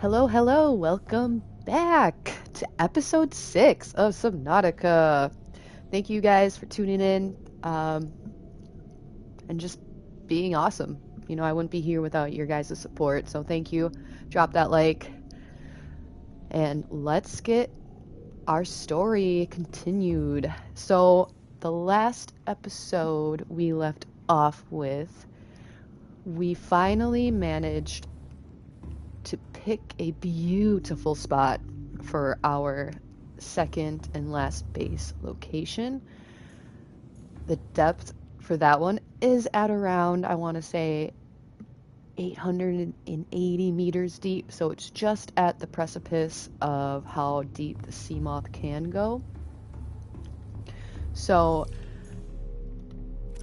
Hello, hello, welcome back to episode 6 of Subnautica. Thank you guys for tuning in and just being awesome. You know, I wouldn't be here without your guys' support, so thank you. Drop that like, and let's get our story continued. So, the last episode we left off with, we finally managed to pick a beautiful spot for our second and last base location. The depth for that one is at around, I want to say, 880 meters deep, so it's just at the precipice of how deep the sea moth can go. So,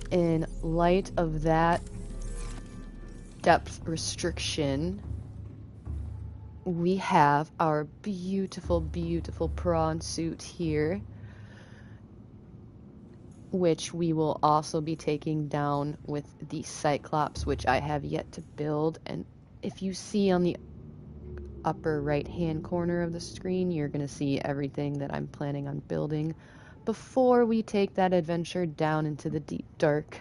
in light of that depth restriction, we have our beautiful, beautiful prawn suit here, which we will also be taking down with the Cyclops, which I have yet to build. And if you see on the upper right hand corner of the screen, you're going to see everything that I'm planning on building before we take that adventure down into the deep dark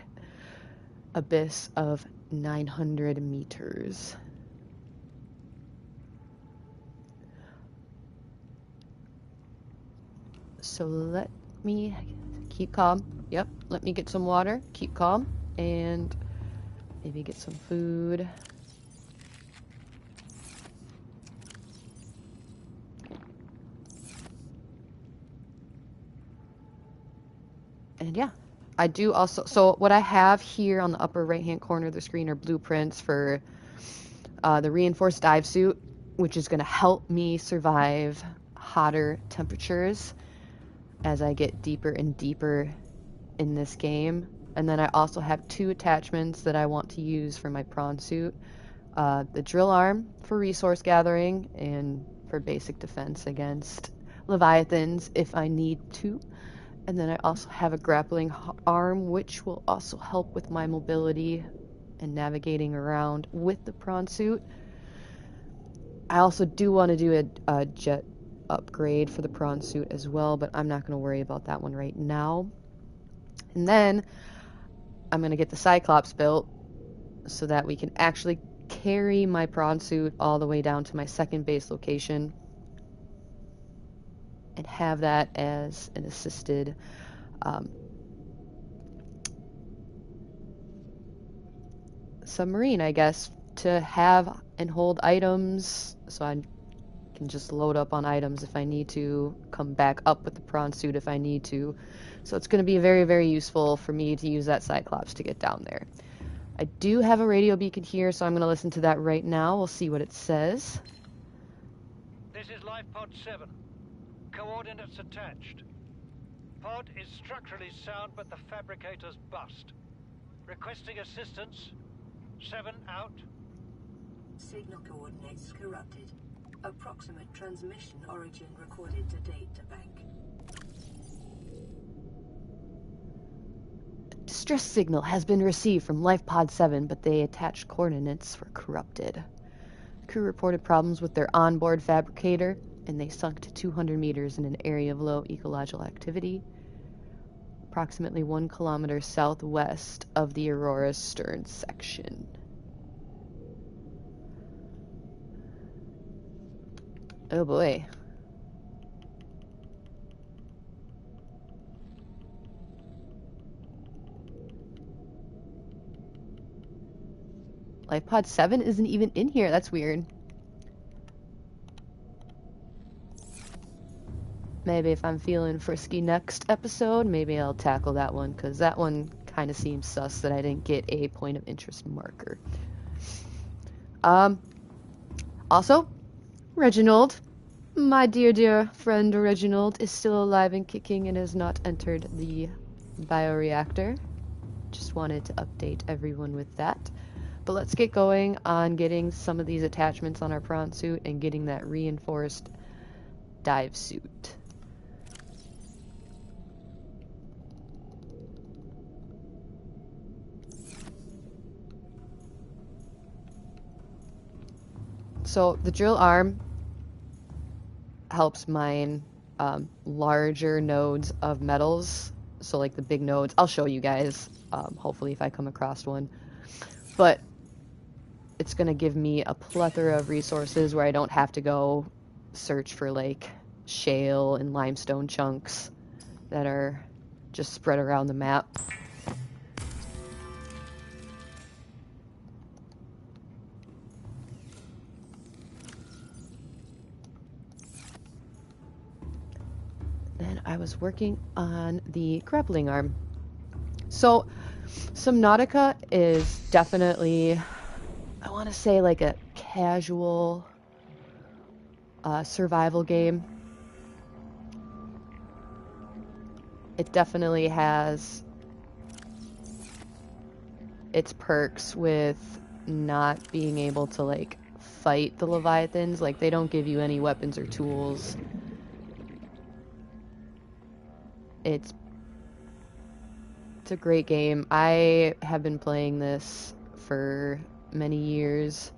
abyss of 900 meters. So let me keep calm. Yep, let me get some water, keep calm, and maybe get some food. And yeah, I do also, so what I have here on the upper right hand corner of the screen are blueprints for the reinforced dive suit, which is going to help me survive hotter temperatures as I get deeper and deeper in this game. And then I also have two attachments that I want to use for my prawn suit. The drill arm for resource gathering and for basic defense against leviathans if I need to. And then I also have a grappling arm, which will also help with my mobility and navigating around with the prawn suit. I also do want to do a jet upgrade for the prawn suit as well, but I'm not going to worry about that one right now. And then I'm going to get the Cyclops built so that we can actually carry my prawn suit all the way down to my second base location and have that as an assisted submarine, I guess, to have and hold items, so I can just load up on items if I need to, come back up with the prawn suit if I need to. So it's going to be very, very useful for me to use that Cyclops to get down there. I do have a radio beacon here, so I'm going to listen to that right now. We'll see what it says. This is Life Pod 7. Coordinates attached. Pod is structurally sound, but the fabricators bust. Requesting assistance. 7 out. Signal coordinates corrupted. Approximate transmission origin recorded to data bank. Distress signal has been received from Life Pod 7, but the attached coordinates were corrupted. Crew reported problems with their onboard fabricator, and they sunk to 200 meters in an area of low ecological activity, approximately 1 kilometer southwest of the Aurora's stern section. Oh boy. Life Pod 7 isn't even in here. That's weird. Maybe if I'm feeling frisky next episode, maybe I'll tackle that one, because that one kind of seems sus that I didn't get a point of interest marker. Also, Reginald, my dear, dear friend Reginald, is still alive and kicking and has not entered the bioreactor. Just wanted to update everyone with that. But let's get going on getting some of these attachments on our prawn suit and getting that reinforced dive suit. So the drill arm helps mine larger nodes of metals. So like the big nodes. I'll show you guys, hopefully if I come across one. But it's going to give me a plethora of resources where I don't have to go search for like shale and limestone chunks that are just spread around the map. Then I was working on the grappling arm. So Subnautica is definitely, I want to say, like a casual survival game. It definitely has its perks with not being able to like fight the Leviathans. Like they don't give you any weapons or tools. It's a great game. I have been playing this for many years.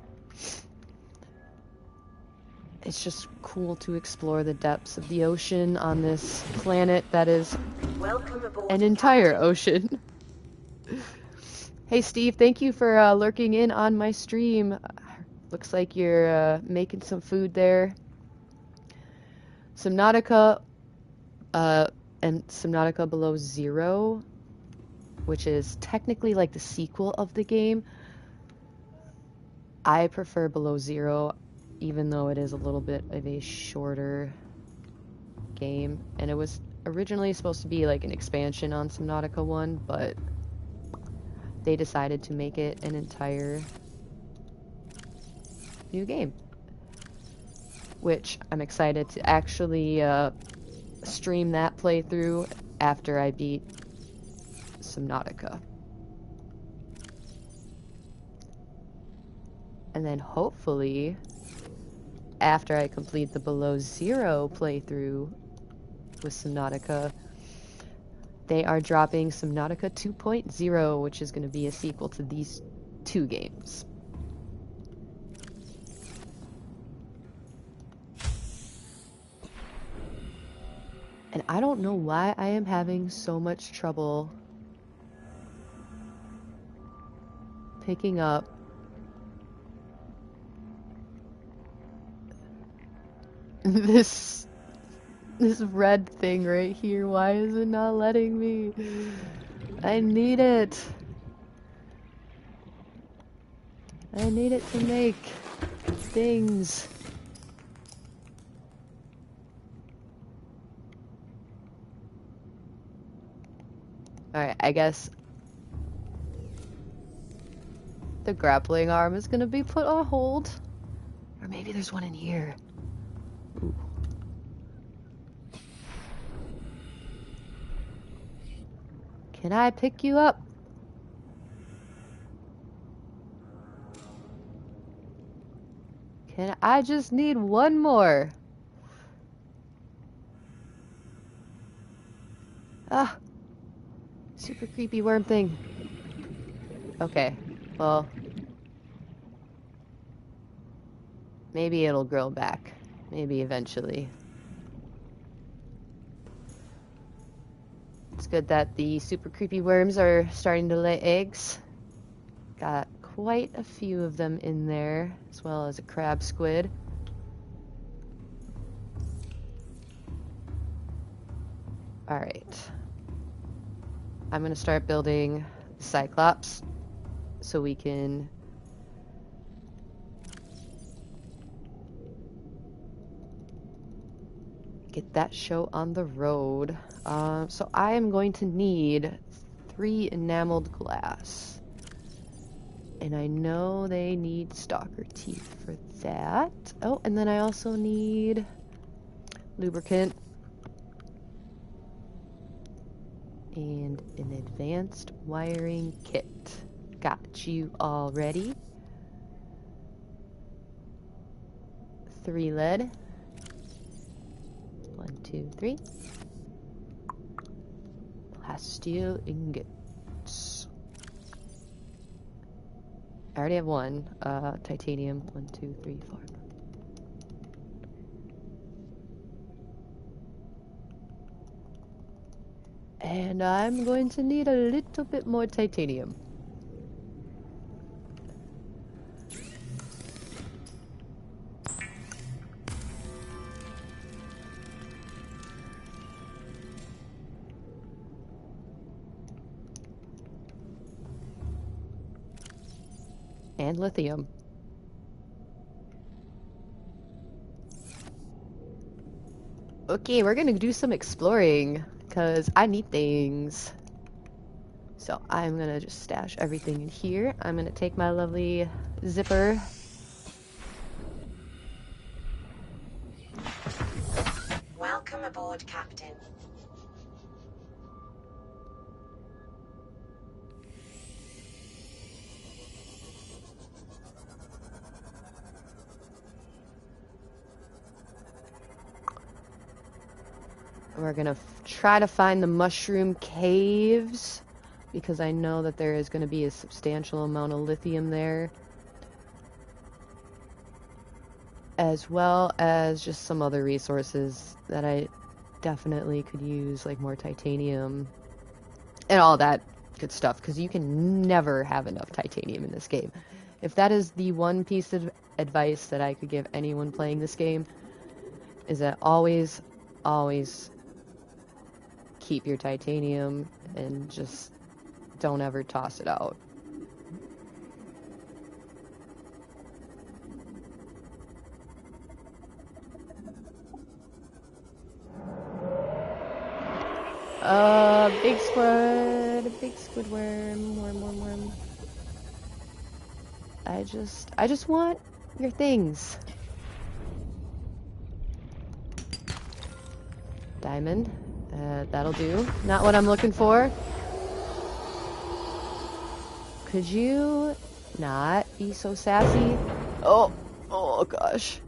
It's just cool to explore the depths of the ocean on this planet that is an entire ocean. Hey Steve, thank you for lurking in on my stream. Looks like you're making some food there. Subnautica and Subnautica Below Zero, which is technically like the sequel of the game. I prefer Below Zero, even though it is a little bit of a shorter game. And it was originally supposed to be like an expansion on Subnautica 1, but they decided to make it an entire new game. Which I'm excited to actually stream that playthrough after I beat Subnautica. And then hopefully, after I complete the Below Zero playthrough with Subnautica, they are dropping Subnautica 2.0, which is going to be a sequel to these two games. And I don't know why I am having so much trouble picking up this red thing right here. Why is it not letting me? I need it. I need it to make things. Alright, I guess the grappling arm is gonna be put on hold. Or maybe there's one in here. Ooh. Can I pick you up? I just need one more. Ah. Super creepy worm thing. Okay, well. Maybe it'll grow back. Maybe eventually. It's good that the super creepy worms are starting to lay eggs. Got quite a few of them in there, as well as a crab squid. Alright. I'm gonna start building Cyclops so we can get that show on the road. So I am going to need 3 enameled glass. And I know they need stalker teeth for that. Oh, and then I also need lubricant. And an advanced wiring kit. Got you already. 3 lead. 1, 2, 3. Plasteel ingots. I already have 1. Titanium. 1, 2, 3, 4. And I'm going to need a little bit more titanium. And lithium. Okay, we're gonna do some exploring, because I need things. So I'm gonna just stash everything in here. I'm gonna take my lovely zipper. Welcome aboard, Captain. We're gonna try to find the mushroom caves, because I know that there is gonna be a substantial amount of lithium there. As well as just some other resources that I definitely could use, like more titanium and all that good stuff, because you can never have enough titanium in this game. If that is the one piece of advice that I could give anyone playing this game, is that always keep your titanium and just don't ever toss it out. Big squid, big squid worm. I just want your things. Diamond, that'll do. Not what I'm looking for. Could you not be so sassy? Oh gosh.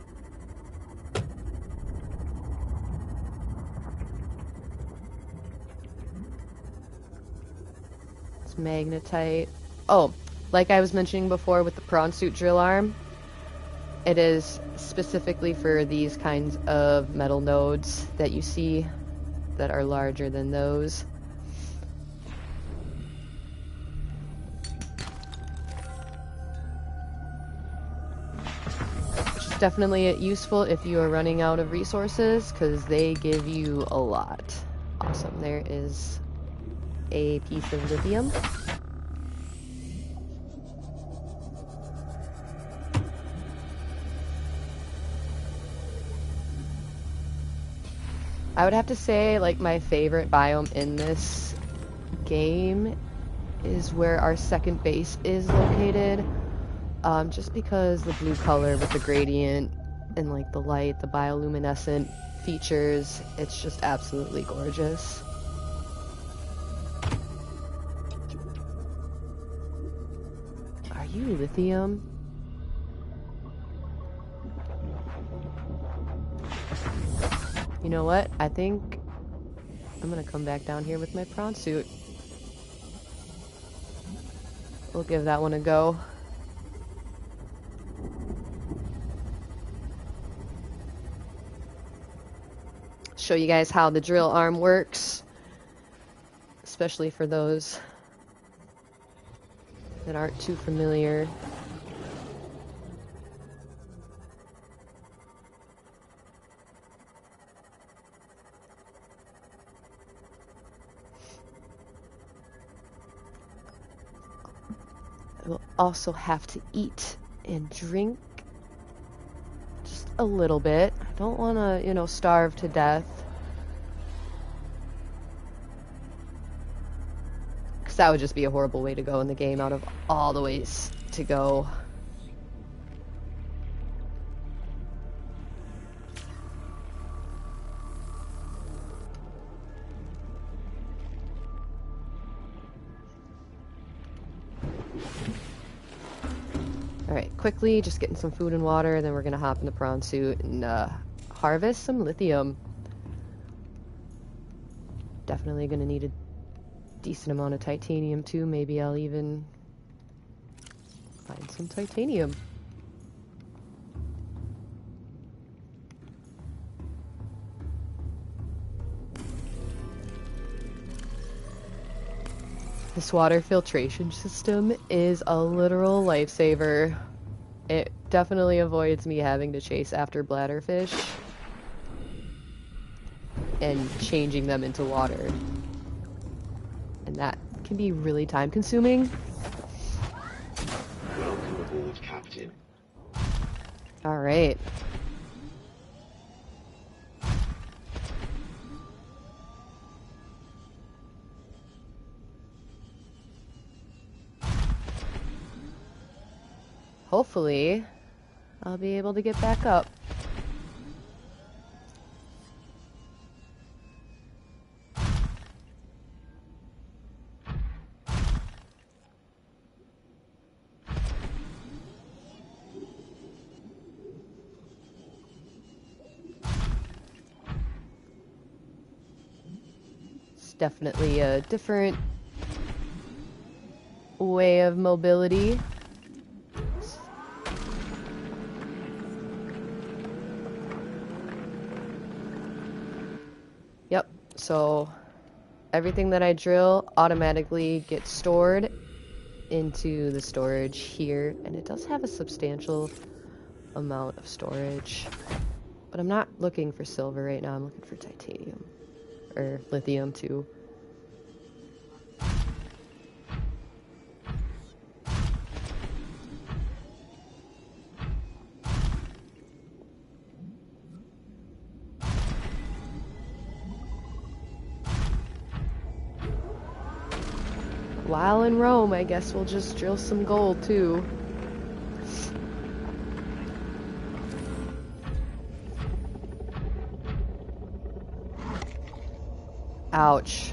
It's magnetite. Oh, like I was mentioning before with the prawn suit drill arm, it is specifically for these kinds of metal nodes that you see that are larger than those. Which is definitely useful if you are running out of resources, because they give you a lot. Awesome, there is a piece of lithium. I would have to say, like, my favorite biome in this game is where our second base is located. Just because the blue color with the gradient and, like, the light, the bioluminescent features, it's just absolutely gorgeous. Are you lithium? You know what? I think I'm gonna come back down here with my prawn suit. We'll give that one a go. Show you guys how the drill arm works, especially for those that aren't too familiar. I will also have to eat and drink just a little bit. I don't want to, you know, starve to death. Because that would just be a horrible way to go in the game out of all the ways to go. Alright, quickly, just getting some food and water, then we're gonna hop in the prawn suit and harvest some lithium. Definitely gonna need a decent amount of titanium too. Maybe I'll even find some titanium. This water filtration system is a literal lifesaver. It definitely avoids me having to chase after bladderfish and changing them into water. And that can be really time consuming. Welcome aboard, Captain. All right. Hopefully, I'll be able to get back up. It's definitely a different way of mobility. Yep, so everything that I drill automatically gets stored into the storage here, and it does have a substantial amount of storage. But I'm not looking for silver right now, I'm looking for titanium. Or lithium too. While in Rome, I guess we'll just drill some gold too. Ouch.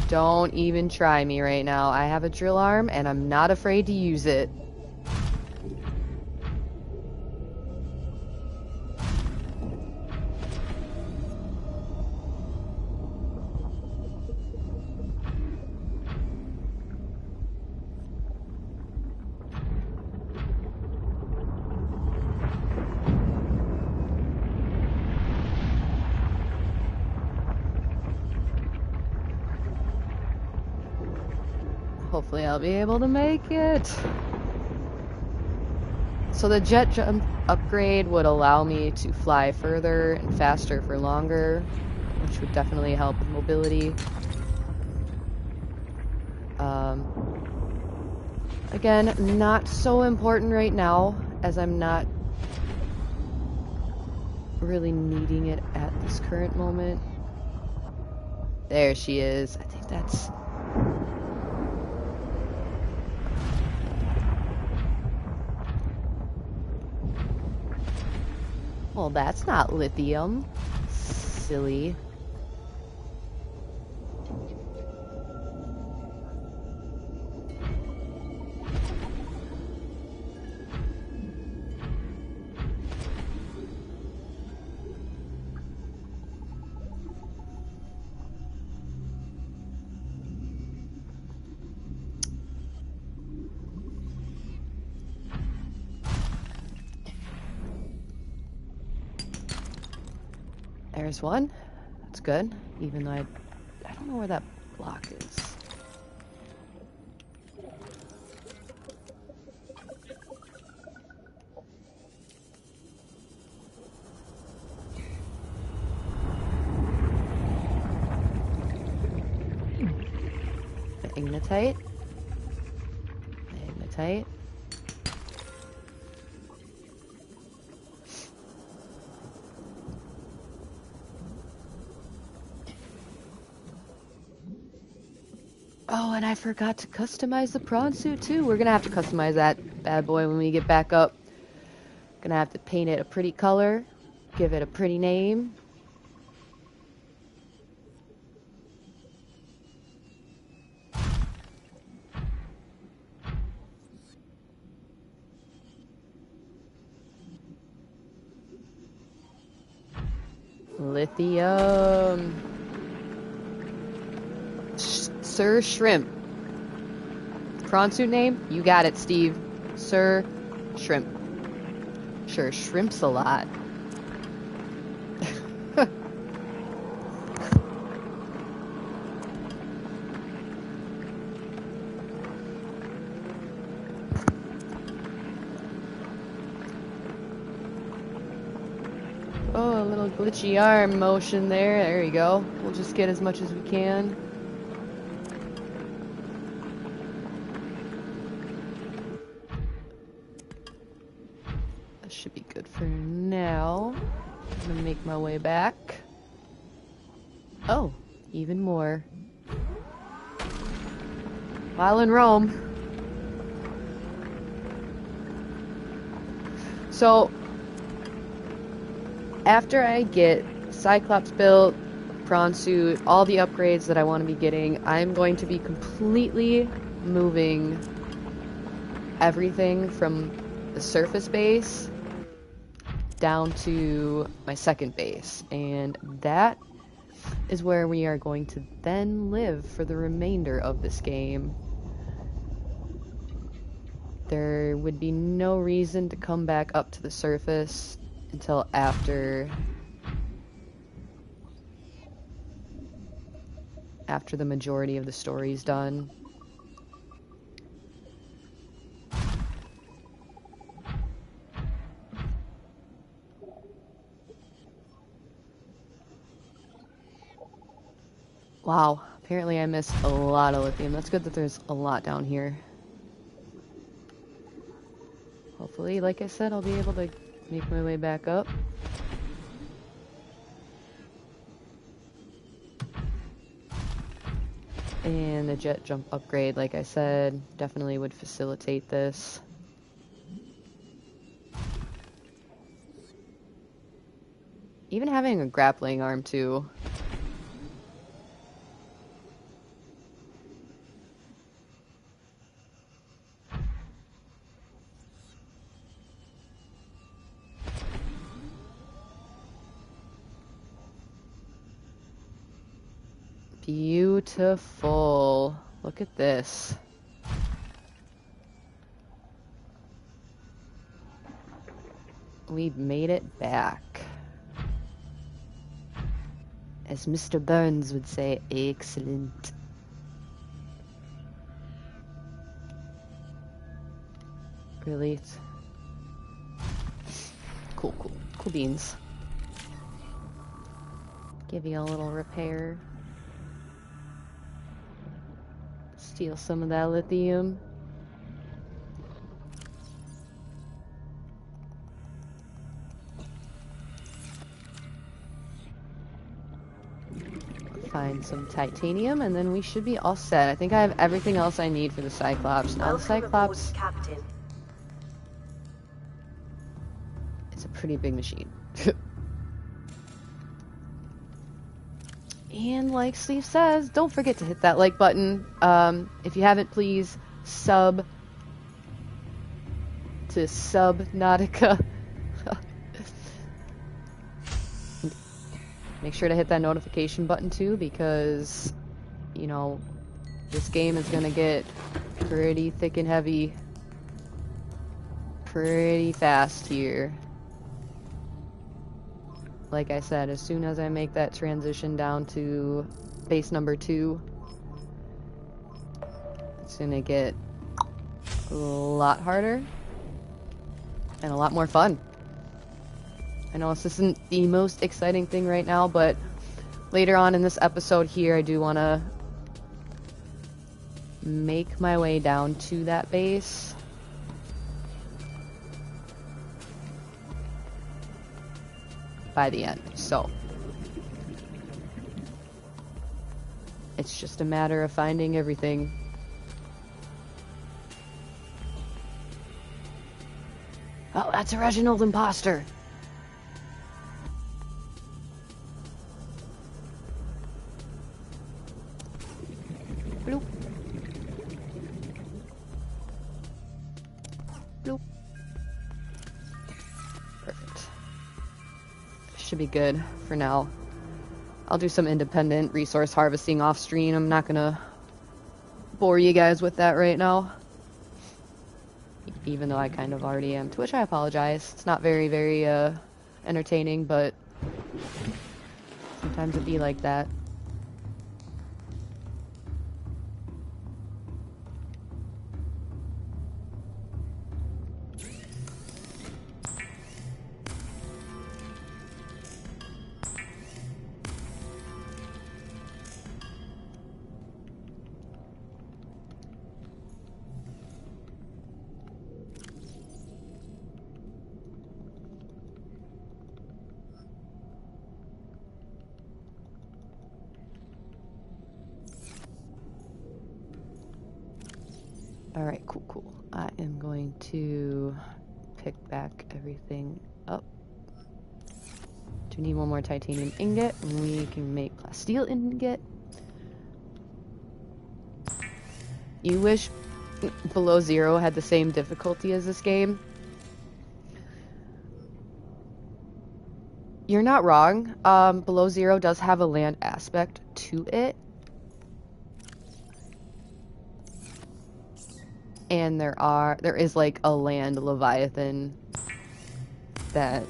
Don't even try me right now. I have a drill arm and I'm not afraid to use it. Hopefully I'll be able to make it. So the jet jump upgrade would allow me to fly further and faster for longer, which would definitely help with mobility. Again, not so important right now, as I'm not really needing it at this current moment. There she is. I think that's... Well, that's not lithium. Silly. There's one. That's good. Even though I don't know where that block is. Magnetite. Magnetite. Oh, and I forgot to customize the prawn suit too. We're gonna have to customize that bad boy when we get back up. Gonna have to paint it a pretty color, give it a pretty name. Lithium. Sir Shrimp. Prawn suit name? You got it, Steve. Sir Shrimp. Sure, shrimps a lot. Oh, a little glitchy arm motion there. There you go. We'll just get as much as we can. That should be good for now. I'm gonna make my way back. Oh, even more. While in Rome. So, after I get Cyclops built, prawn suit, all the upgrades that I want to be getting, I'm going to be completely moving everything from the surface base down to my second base. And that is where we are going to then live for the remainder of this game. There would be no reason to come back up to the surface until after the majority of the story's done. Wow, apparently I missed a lot of lithium. That's good that there's a lot down here. Hopefully, like I said, I'll be able to make my way back up. And the jet jump upgrade, like I said, definitely would facilitate this. Even having a grappling arm, too. Beautiful. Look at this. We've made it back. As Mr. Burns would say, excellent. Really? Cool beans. Give you a little repair. Steal some of that lithium. Find some titanium, and then we should be all set. I think I have everything else I need for the Cyclops. Now the Cyclops... Captain. It's a pretty big machine. And like Steve says, don't forget to hit that like button. If you haven't, please sub to Subnautica. Make sure to hit that notification button too, because, you know, this game is gonna get pretty thick and heavy pretty fast here. Like I said, as soon as I make that transition down to base number 2, it's gonna get a lot harder and a lot more fun. I know this isn't the most exciting thing right now, but later on in this episode here, I do want to make my way down to that base. By the end, so it's just a matter of finding everything. Oh, that's a Reginald imposter. Bloop. Bloop. Perfect. Should be good for now. I'll do some independent resource harvesting off stream. I'm not gonna bore you guys with that right now. Even though I kind of already am. To which I apologize. It's not very, very entertaining, but sometimes it be like that. Alright, cool, cool. I am going to pick back everything up. Do need one more titanium ingot, and we can make plasteel ingot. You wish Below Zero had the same difficulty as this game. You're not wrong. Below Zero does have a land aspect to it. And there is like a land Leviathan that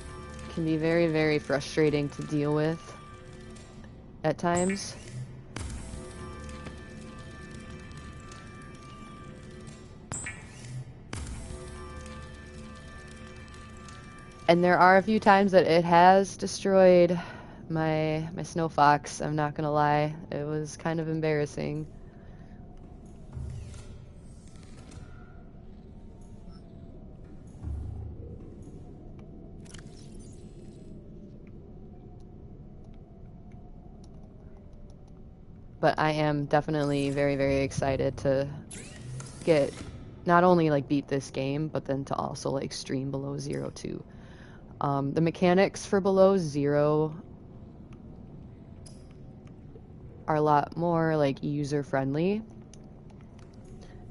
can be very, very frustrating to deal with at times. And there are a few times that it has destroyed my snow fox, I'm not gonna lie. It was kind of embarrassing. But I am definitely very, very excited to get, not only like beat this game, but then to also like stream Below Zero too. The mechanics for Below Zero are a lot more like user friendly,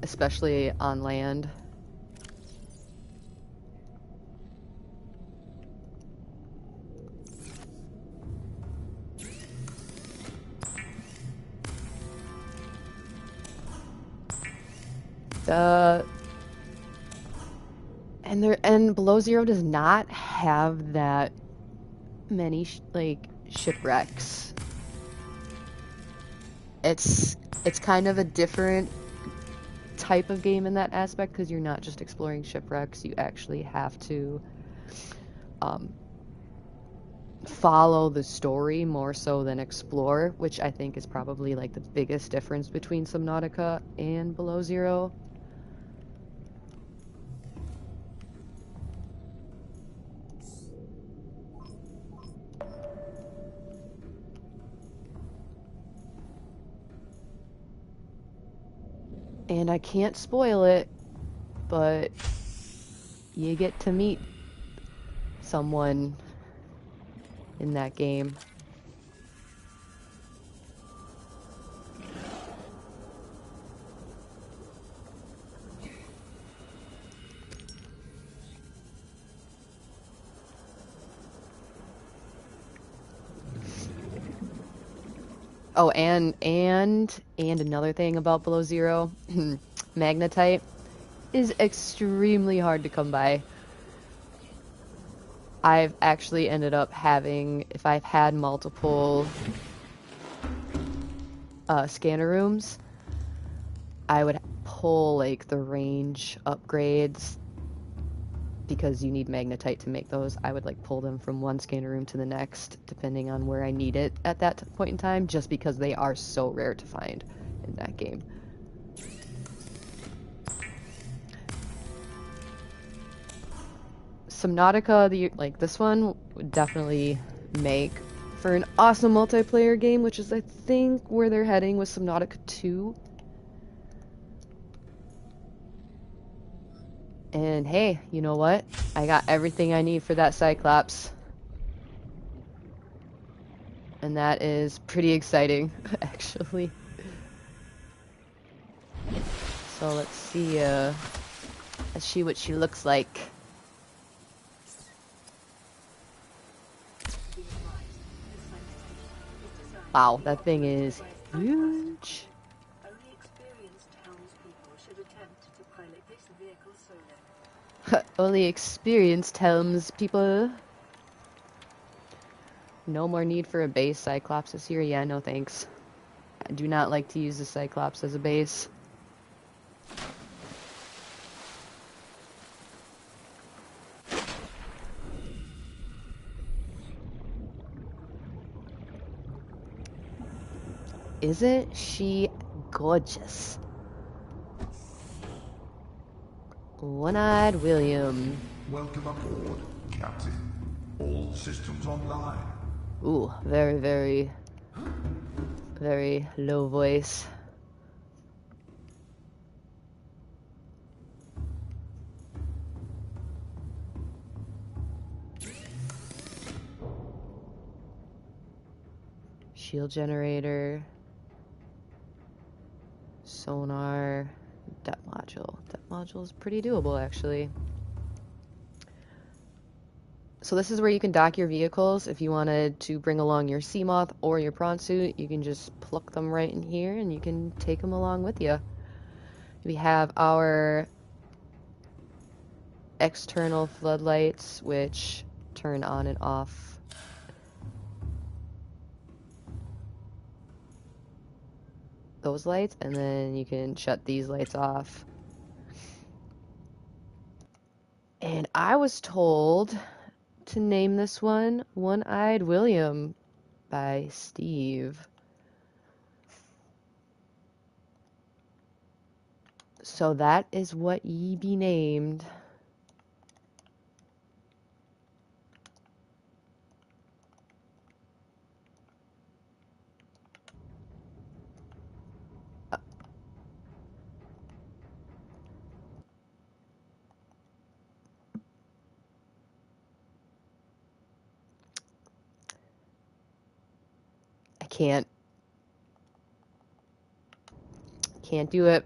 especially on land. And Below Zero does not have that many like shipwrecks. It's kind of a different type of game in that aspect because you're not just exploring shipwrecks. You actually have to follow the story more so than explore, which I think is probably like the biggest difference between Subnautica and Below Zero. And I can't spoil it, but you get to meet someone in that game. Oh, and another thing about Below Zero, magnetite is extremely hard to come by. I've actually ended up having, if I've had multiple scanner rooms, I would pull like the range upgrades because you need magnetite to make those. I would like pull them from one scanner room to the next depending on where I need it at that point in time, just because they are so rare to find in that game. Subnautica, like this one would definitely make for an awesome multiplayer game, which is I think where they're heading with Subnautica 2. And hey, you know what? I got everything I need for that Cyclops. And that is pretty exciting, actually. So let's see what she looks like. Wow, that thing is huge. Only experienced helmspeople. No more need for a base. Cyclops is here. Yeah, no thanks. I do not like to use the Cyclops as a base. Isn't she gorgeous? One-eyed William. Welcome aboard, Captain. All systems online. Ooh, very, very, very low voice. shield generator, sonar, depth module. Depth module is pretty doable, actually. So this is where you can dock your vehicles. If you wanted to bring along your Seamoth or your prawn suit, you can just pluck them right in here and you can take them along with you. We have our external floodlights, which turn on and off. Those lights, and then you can shut these lights off. And I was told to name this one One-Eyed William by Steve. So that is what ye be named. I can't do it.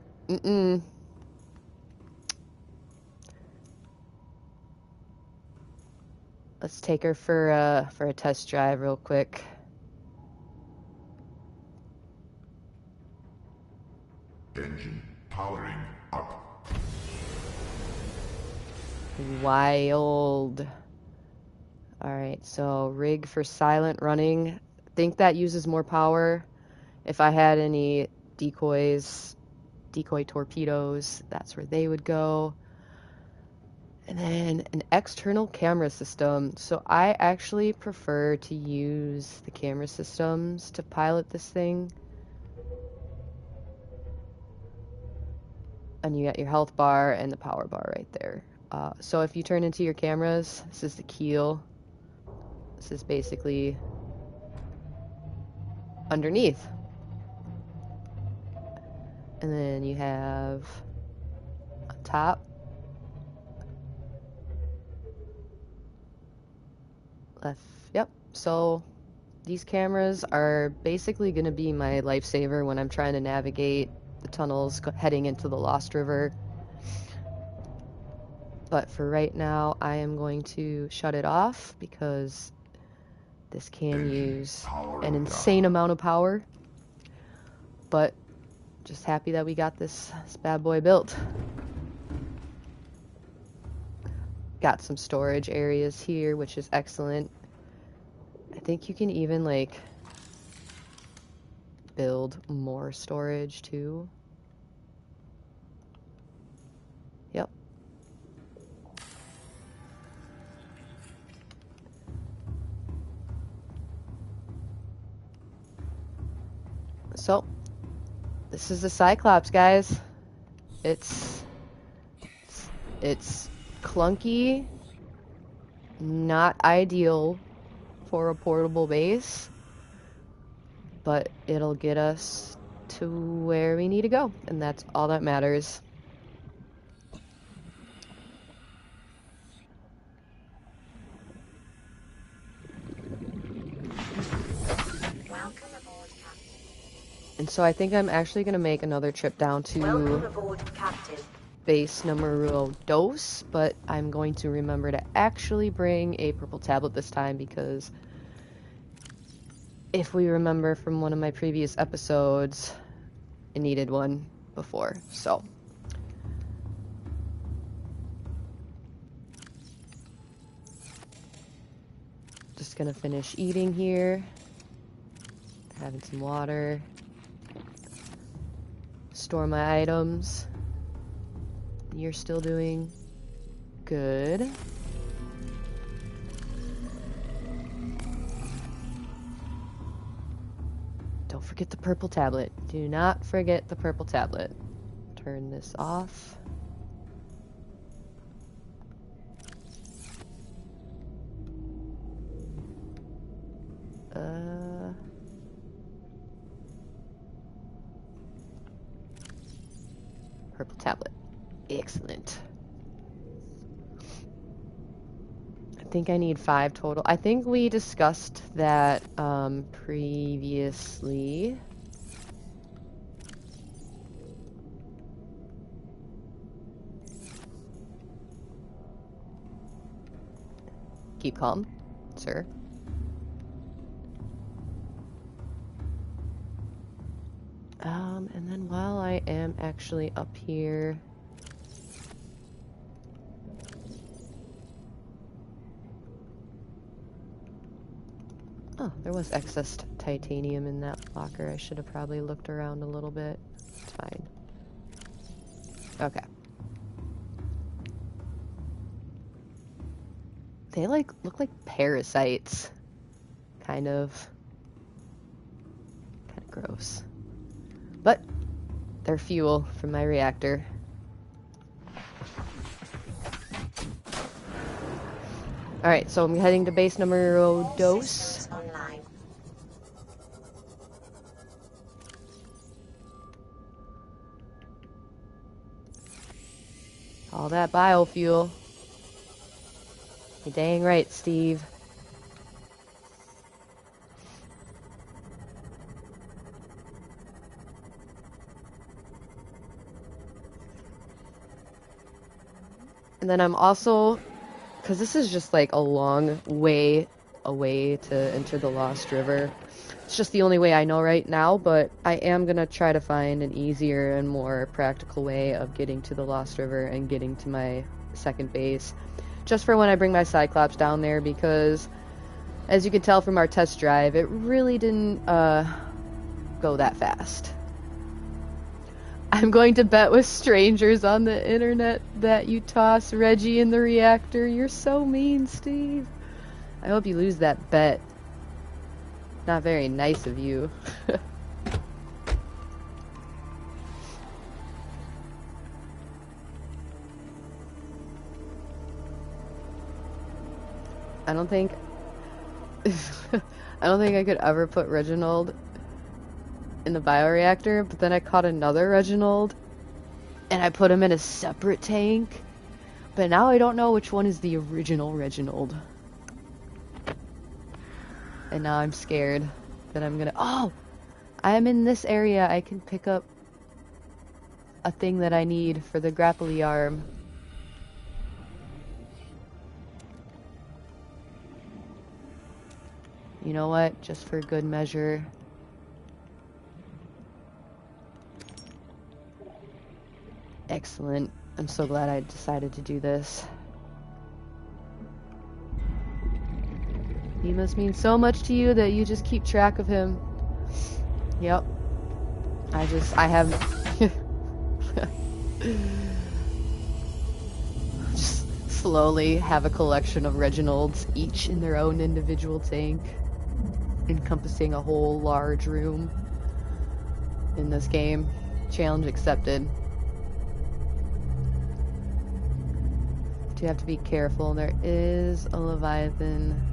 Let's take her for a test drive real quick. Engine powering up. Wild. Alright, so rig for silent running. I think that uses more power. If I had any decoys, decoy torpedoes, that's where they would go. And then an external camera system. So I actually prefer to use the camera systems to pilot this thing. And you got your health bar and the power bar right there. So if you turn into your cameras, this is the keel. This is basically underneath. And then you have on top, left, yep. So these cameras are basically going to be my lifesaver when I'm trying to navigate the tunnels heading into the Lost River. But for right now, I am going to shut it off because this can use an insane amount of power. But just happy that we got this bad boy built. Got some storage areas here, which is excellent. I think you can even like build more storage too. Yep. So this is the Cyclops, guys. It's clunky, not ideal for a portable base, but it'll get us to where we need to go, and that's all that matters. Welcome aboard, Captain. And so I think I'm actually going to make another trip down Welcome to aboard, Captain. base numero dos, but I'm going to remember to actually bring a purple tablet this time because if we remember from one of my previous episodes, I needed one before, so. Just gonna finish eating here, having some water, store my items. You're still doing good. Don't forget the purple tablet. Do not forget the purple tablet. Turn this off. Purple tablet. Excellent. I think I need 5 total. I think we discussed that previously. Keep calm, sir. And then while I am actually up here, oh, there was excess titanium in that locker. I should have probably looked around a little bit. It's fine. Okay. They look like parasites. Kind of gross. But they're fuel from my reactor. Alright, so I'm heading to base number dos. Online. All that biofuel. You're dang right, Steve. And then I'm also, because this is just like a long way away to enter the Lost River. It's just the only way I know right now, but I am going to try to find an easier and more practical way of getting to the Lost River and getting to my second base. Just for when I bring my Cyclops down there, because as you can tell from our test drive, it really didn't go that fast. I'm going to bet with strangers on the internet that you toss Reggie in the reactor. You're so mean, Steve. I hope you lose that bet. Not very nice of you. I don't think I could ever put Reginald in the bioreactor, but then I caught another Reginald and I put him in a separate tank. But now I don't know which one is the original Reginald. And now I'm scared that I'm gonna... Oh! I'm in this area. I can pick up a thing that I need for the grapply arm. You know what? Just for good measure. Excellent. I'm so glad I decided to do this. He must mean so much to you that you just keep track of him. Yep. I have... just slowly have a collection of Reginalds, each in their own individual tank, encompassing a whole large room in this game. Challenge accepted. Do have to be careful. There is a Leviathan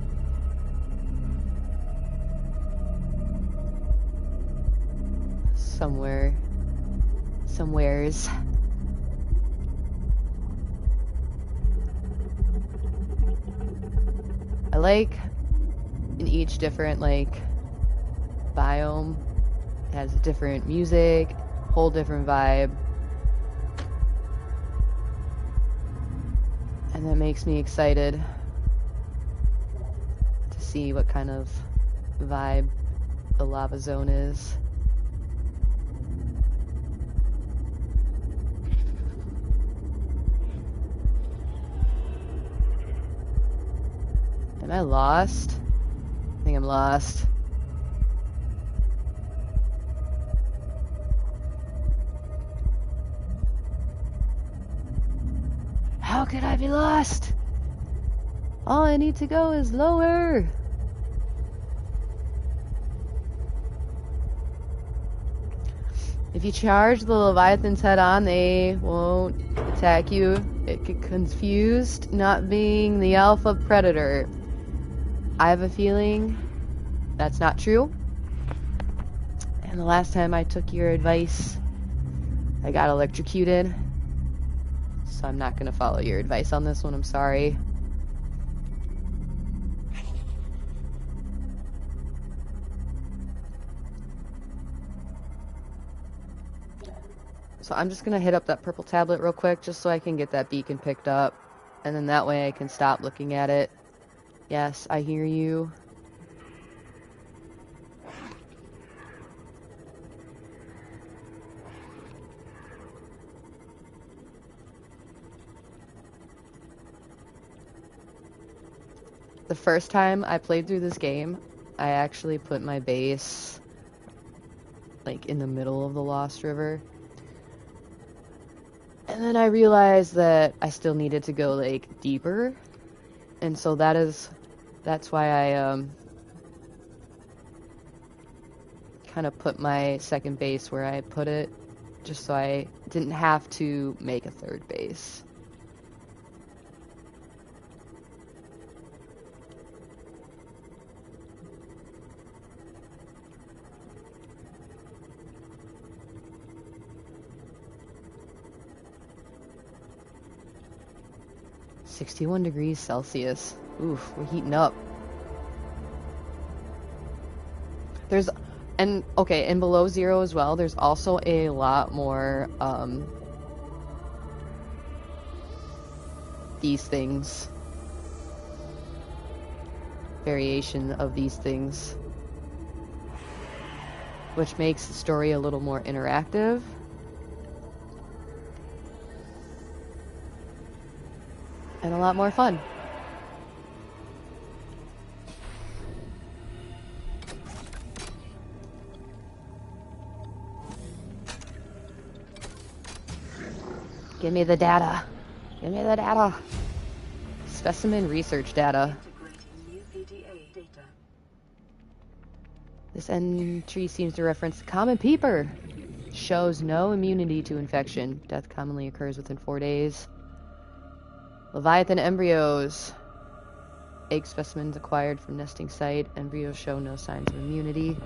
somewheres. I like in each different biome it has different music, whole different vibe. And that makes me excited to see what kind of vibe the lava zone is. Am I lost? I think I'm lost. How could I be lost? All I need to go is lower. If you charge the Leviathans head on, they won't attack you. It get confused not being the alpha predator. I have a feeling that's not true. And the last time I took your advice, I got electrocuted. So I'm not going to follow your advice on this one, I'm sorry. So I'm just gonna hit up that purple tablet real quick just so I can get that beacon picked up. And then that way I can stop looking at it. Yes, I hear you. The first time I played through this game, I actually put my base like in the middle of the Lost River. And then I realized that I still needed to go like deeper. And so that's why I kind of put my second base where I put it, just so I didn't have to make a third base. (61°C). Oof, we're heating up. And below zero as well, there's also a lot more, these things. Variation of these things. Which makes the story a little more interactive. And a lot more fun. Give me the data. Give me the data. Specimen research data. This entry seems to reference the common peeper. Shows no immunity to infection. Death commonly occurs within 4 days. Leviathan embryos. Egg specimens acquired from nesting site. Embryos show no signs of immunity.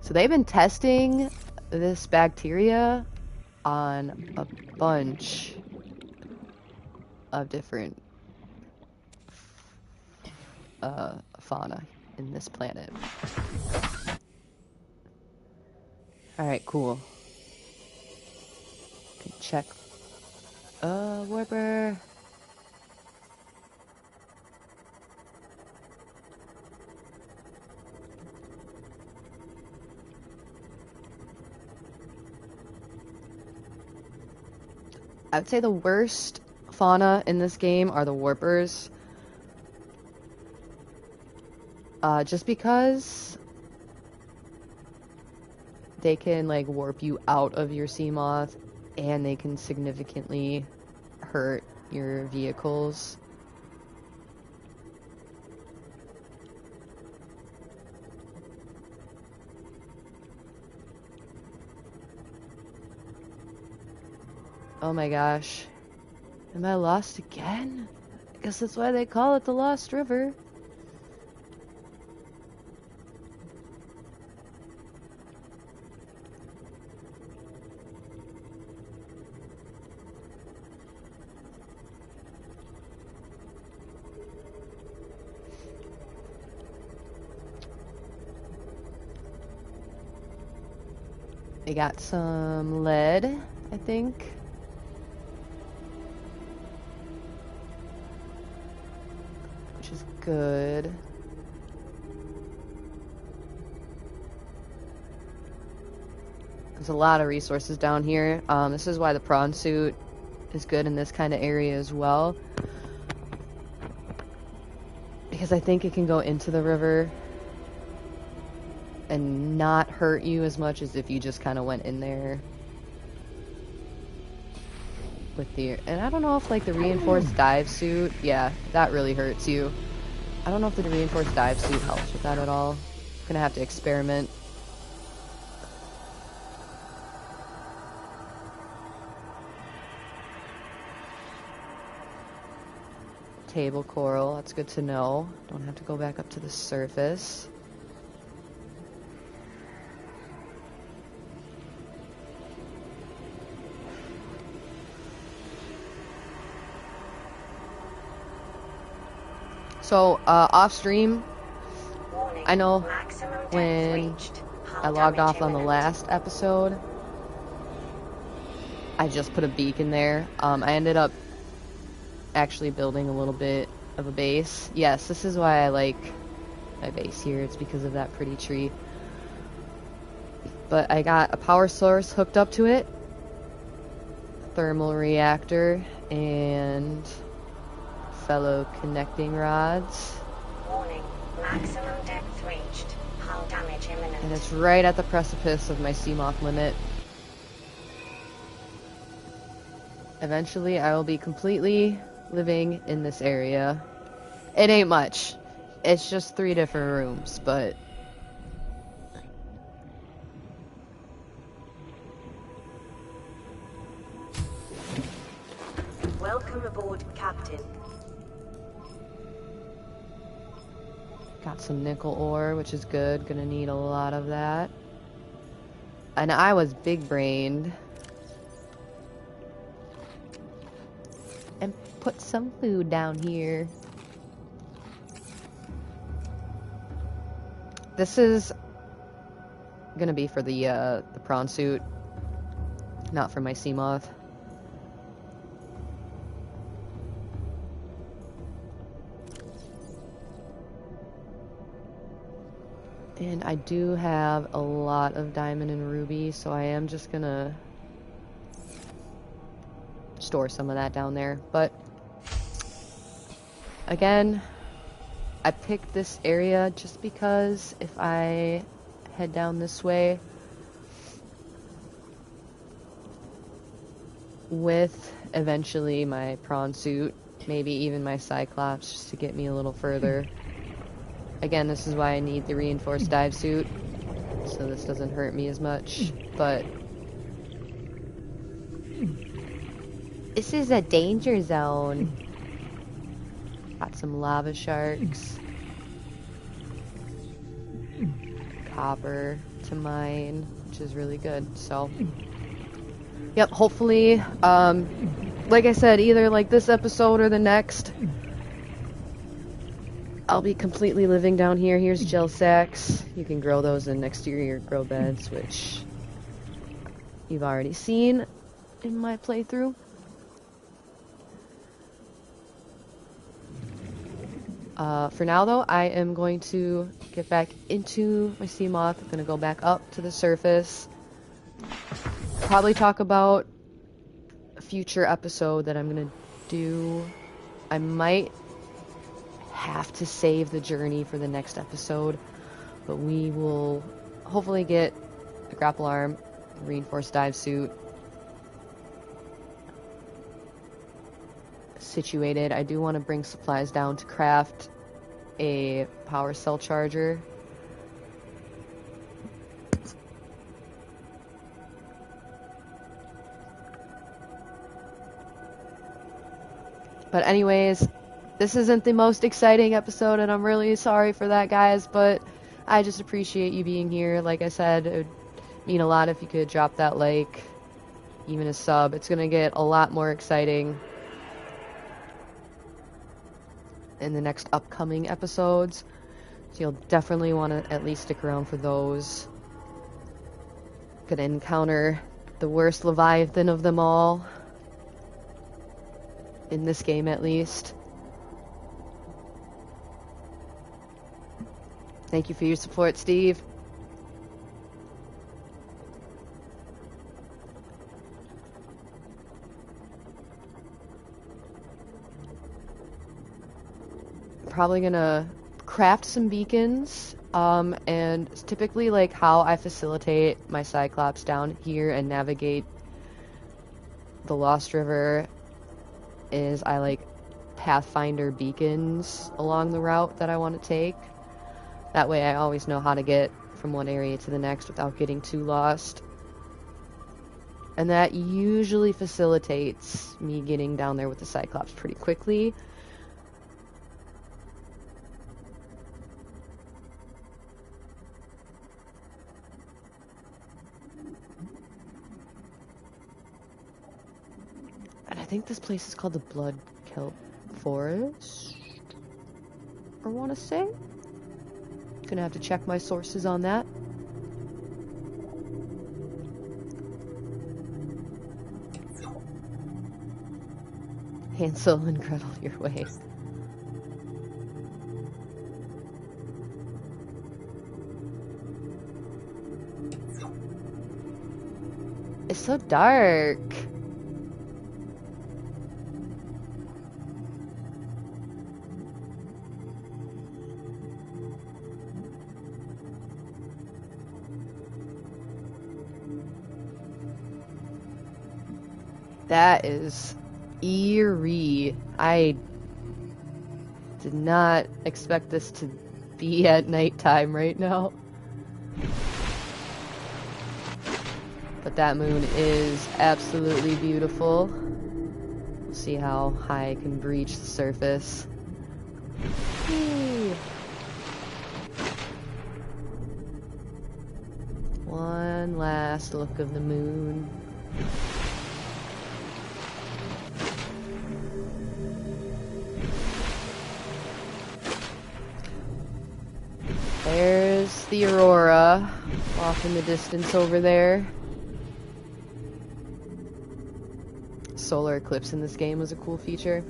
So they've been testing this bacteria on a bunch of different fauna in this planet. Alright, cool. Can check. Warper. I would say the worst fauna in this game are the warpers. Just because they can like warp you out of your Seamoth, and they can significantly hurt your vehicles. Oh my gosh. Am I lost again? I guess that's why they call it the Lost River. They got some lead, I think. Which is good. There's a lot of resources down here. This is why the prawn suit is good in this kind of area as well. Because I think it can go into the river and not hurt you as much as if you just kind of went in there with the... And I don't know if, like, the reinforced dive suit... Yeah, that really hurts you. I don't know if the reinforced dive suit helps with that at all. I'm gonna have to experiment. Table coral, that's good to know. Don't have to go back up to the surface. So, off stream, I know when I logged off on the last episode. I just put a beacon there. I ended up actually building a little bit of a base. Yes, this is why I like my base here. It's because of that pretty tree. But I got a power source hooked up to it, thermal reactor, and fellow connecting rods. Warning, maximum depth reached. Hull damage imminent. And it's right at the precipice of my Seamoth limit. Eventually, I will be completely living in this area. It ain't much. It's just 3 different rooms, but... Welcome aboard, Captain. Got some nickel ore, which is good. Gonna need a lot of that. And I was big-brained. And put some food down here. This is gonna be for the prawn suit, not for my Seamoth. And I do have a lot of diamond and ruby, so I am just gonna store some of that down there. But again, I picked this area just because if I head down this way with eventually my prawn suit, maybe even my Cyclops, just to get me a little further. Again, this is why I need the reinforced dive suit, so this doesn't hurt me as much, but this is a danger zone. Got some lava sharks. Copper to mine, which is really good, so. Yep, hopefully, like I said, either like this episode or the next, I'll be completely living down here. Here's gel sacks. You can grow those in exterior grow beds, which you've already seen in my playthrough. For now, though, I am going to get back into my Seamoth. I'm going to go back up to the surface. Probably talk about a future episode that I'm going to do. I might have to save the journey for the next episode, but we will hopefully get a grapple arm, reinforced dive suit situated. I do want to bring supplies down to craft a power cell charger. But anyways, this isn't the most exciting episode, and I'm really sorry for that, guys, but I just appreciate you being here. Like I said, it would mean a lot if you could drop that like, even a sub. It's going to get a lot more exciting in the next upcoming episodes, so you'll definitely want to at least stick around for those. Gonna encounter the worst Leviathan of them all, in this game at least. Thank you for your support, Steve. Probably gonna craft some beacons, and typically like how I facilitate my Cyclops down here and navigate the Lost River is I like Pathfinder beacons along the route that I want to take. That way I always know how to get from one area to the next without getting too lost. And that usually facilitates me getting down there with the Cyclops pretty quickly. And I think this place is called the Blood Kelp Forest, I want to say. Gonna have to check my sources on that. Hansel and Gretel your way. It's so dark. That is eerie. I did not expect this to be at nighttime right now. But that moon is absolutely beautiful. We'll see how high I can breach the surface. Whee! One last look of the moon. There's the aurora off in the distance over there. Solar eclipse in this game was a cool feature.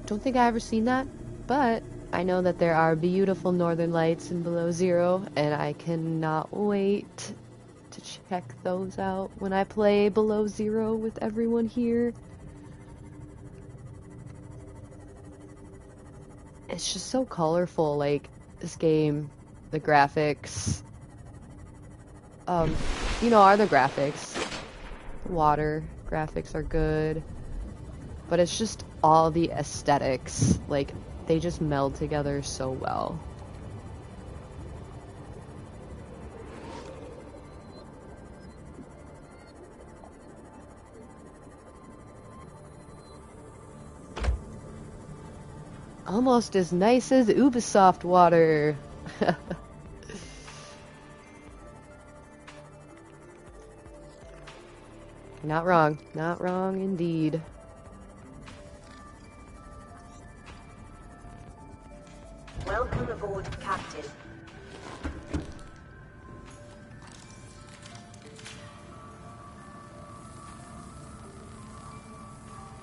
Don't think I ever seen that, but I know that there are beautiful northern lights in Below Zero, and I cannot wait to check those out when I play Below Zero with everyone here. It's just so colorful, like, this game, the graphics, you know, are the graphics. Water graphics are good, but it's just all the aesthetics, like, they just meld together so well. Almost as nice as Ubisoft water. Not wrong. Not wrong indeed. Welcome aboard, Captain.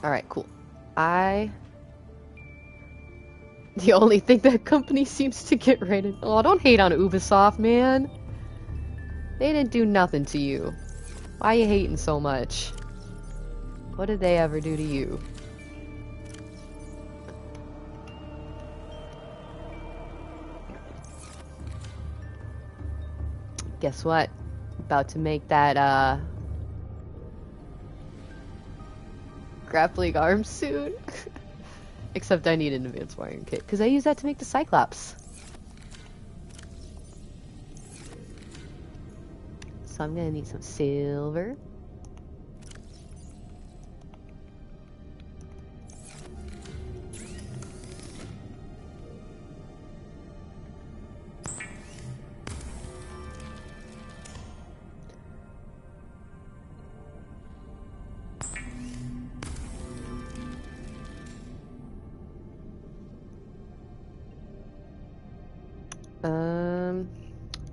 Alright, cool. The only thing that company seems to get right in... Oh, don't hate on Ubisoft, man. They didn't do nothing to you. Why you hating so much? What did they ever do to you? Guess what? About to make that, grappling arm soon. Except I need an advanced wiring kit, because I use that to make the Cyclops. So I'm gonna need some silver.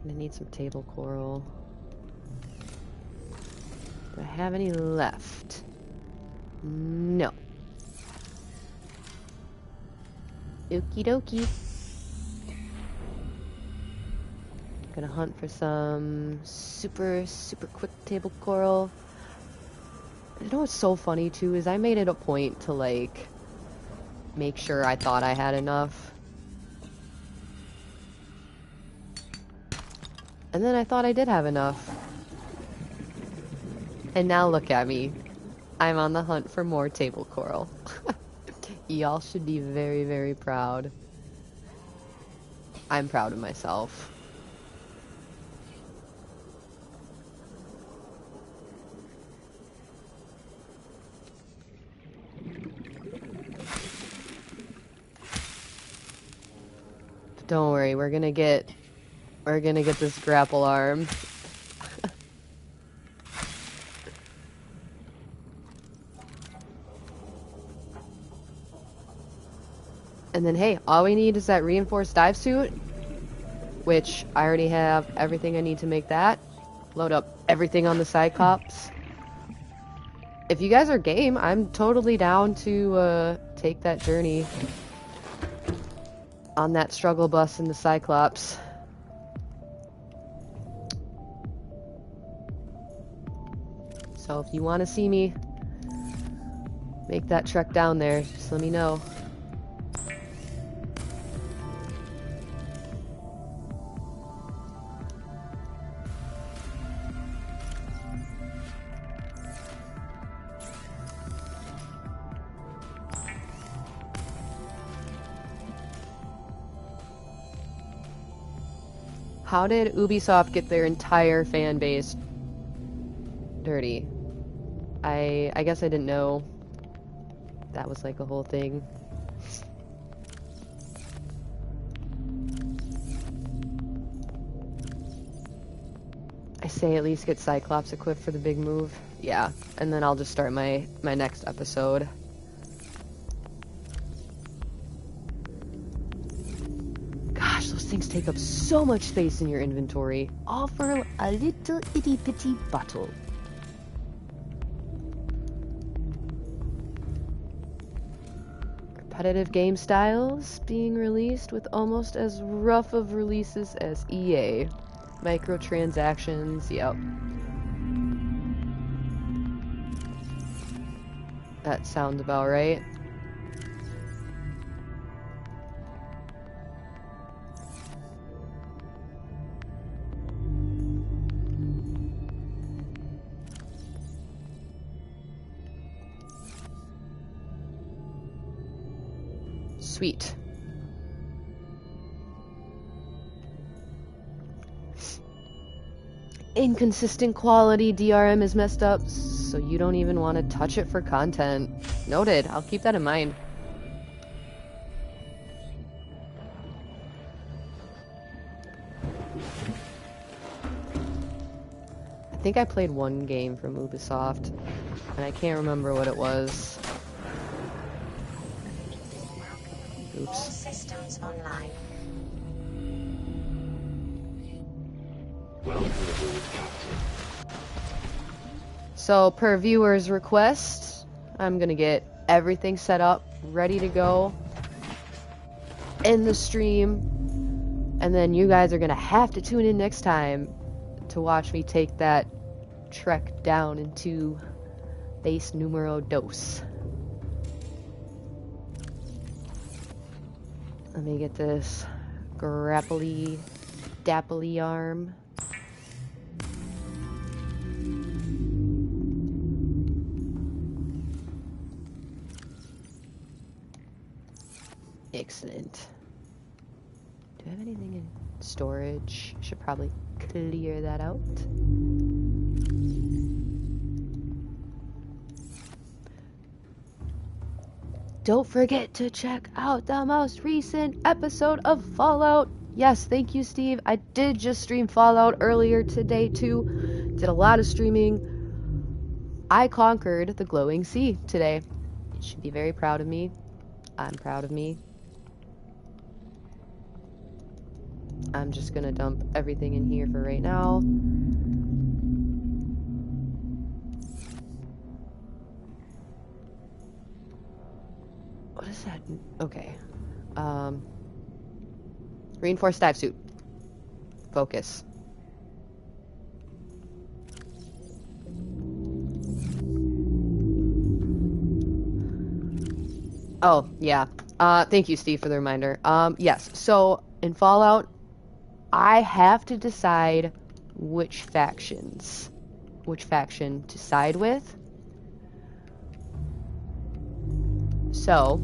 I need some table coral. Do I have any left? No. Okie dokie. Gonna hunt for some super quick table coral. You know what's so funny too is I made it a point to like make sure I thought I had enough. And then I thought I did have enough. And now look at me. I'm on the hunt for more table coral. Y'all should be very, very proud. I'm proud of myself. Don't worry, we're gonna get this grapple arm. And then hey, all we need is that reinforced dive suit, which I already have everything I need to make that. Load up everything on the Cyclops. if you guys are game, I'm totally down to take that journey on that struggle bus in the Cyclops. So if you want to see me make that trek down there, just let me know. How did Ubisoft get their entire fan base dirty? I guess I didn't know that was like a whole thing. I say at least get Cyclops equipped for the big move. Yeah, and then I'll just start my next episode. Gosh, those things take up so much space in your inventory, all for a little itty bitty bottle. Repetitive game styles being released with almost as rough of releases as EA. Microtransactions, yep. That sounds about right. Sweet. Inconsistent quality, DRM is messed up, so you don't even want to touch it for content. Noted. I'll keep that in mind. I think I played one game from Ubisoft, and I can't remember what it was. All Oops. systems online. So, per viewer's request, I'm gonna get everything set up, ready to go in the stream, and then you guys are gonna have to tune in next time to watch me take that trek down into base numero dos. Let me get this grapply dapply arm. Excellent. Do I have anything in storage? Should probably clear that out. Don't forget to check out the most recent episode of Fallout. Yes, thank you, Steve. I did just stream Fallout earlier today, too. Did a lot of streaming. I conquered the glowing sea today. You should be very proud of me. I'm proud of me. I'm just gonna dump everything in here for right now. What is that? Okay. Reinforced dive suit. Focus. Oh, yeah. Thank you, Steve, for the reminder. Yes. So, in Fallout, I have to decide which faction to side with. So,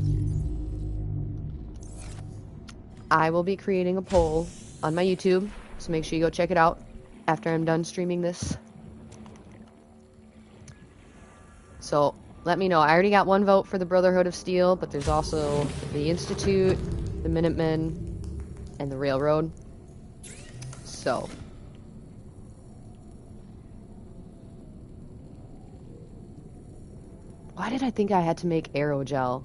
I will be creating a poll on my YouTube, so make sure you go check it out after I'm done streaming this. So, let me know. I already got one vote for the Brotherhood of Steel, but there's also the Institute, the Minutemen, and the Railroad. So, why did I think I had to make aerogel?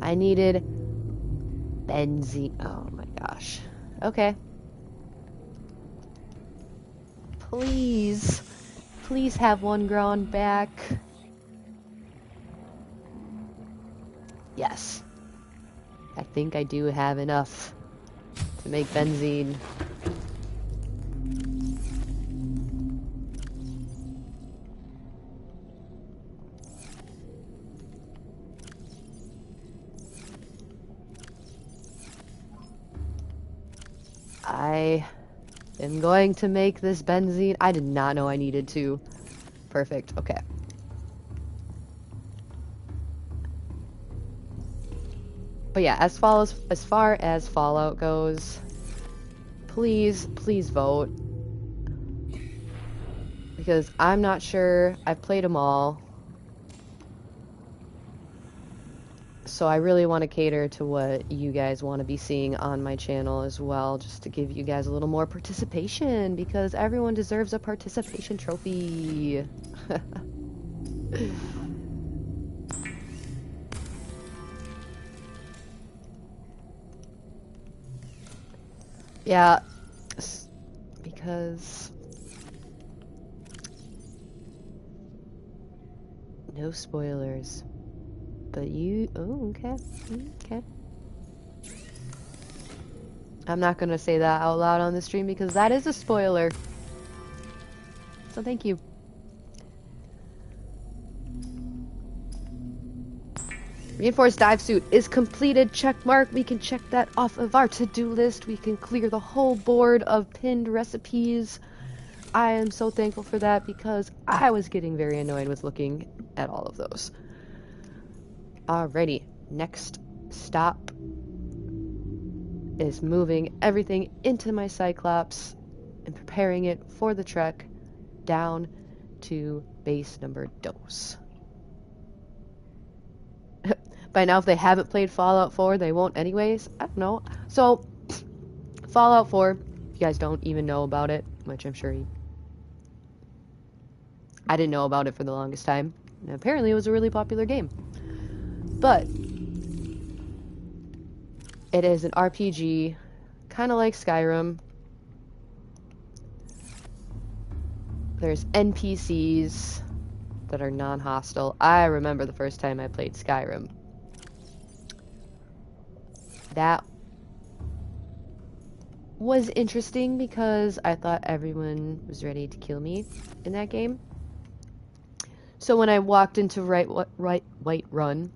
I needed benzene. Oh my gosh. Okay. Please Please have one ground back. Yes. I think I do have enough to make benzene. I am going to make this benzene. I did not know I needed to. Perfect. Okay. But yeah, as far as Fallout goes, please vote. Because I'm not sure. I've played them all. So I really want to cater to what you guys want to be seeing on my channel as well, just to give you guys a little more participation, because everyone deserves a participation trophy. Yeah, because no spoilers. But you, oh, okay, okay. I'm not gonna say that out loud on the stream because that is a spoiler. So thank you. Reinforced dive suit is completed. Check mark. We can check that off of our to-do list. We can clear the whole board of pinned recipes. I am so thankful for that because I was getting very annoyed with looking at all of those. Alrighty, next stop is moving everything into my Cyclops and preparing it for the trek down to base number 2. By now, if they haven't played Fallout 4, they won't anyways. I don't know. So, Fallout 4, if you guys don't even know about it, which I'm sure I didn't know about it for the longest time. And apparently, it was a really popular game. But it is an RPG, kind of like Skyrim. There's NPCs that are non-hostile. I remember the first time I played Skyrim. That was interesting because I thought everyone was ready to kill me in that game. So when I walked into Whiterun,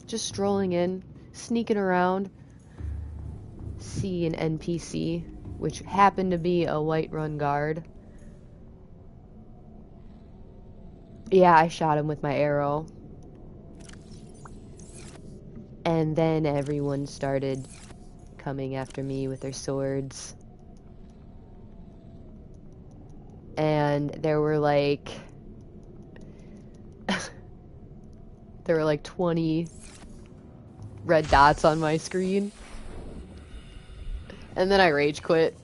just strolling in, sneaking around, see an NPC, which happened to be a Whiterun guard. Yeah, I shot him with my arrow. And then everyone started coming after me with their swords. And there were like 20 red dots on my screen. And then I rage quit.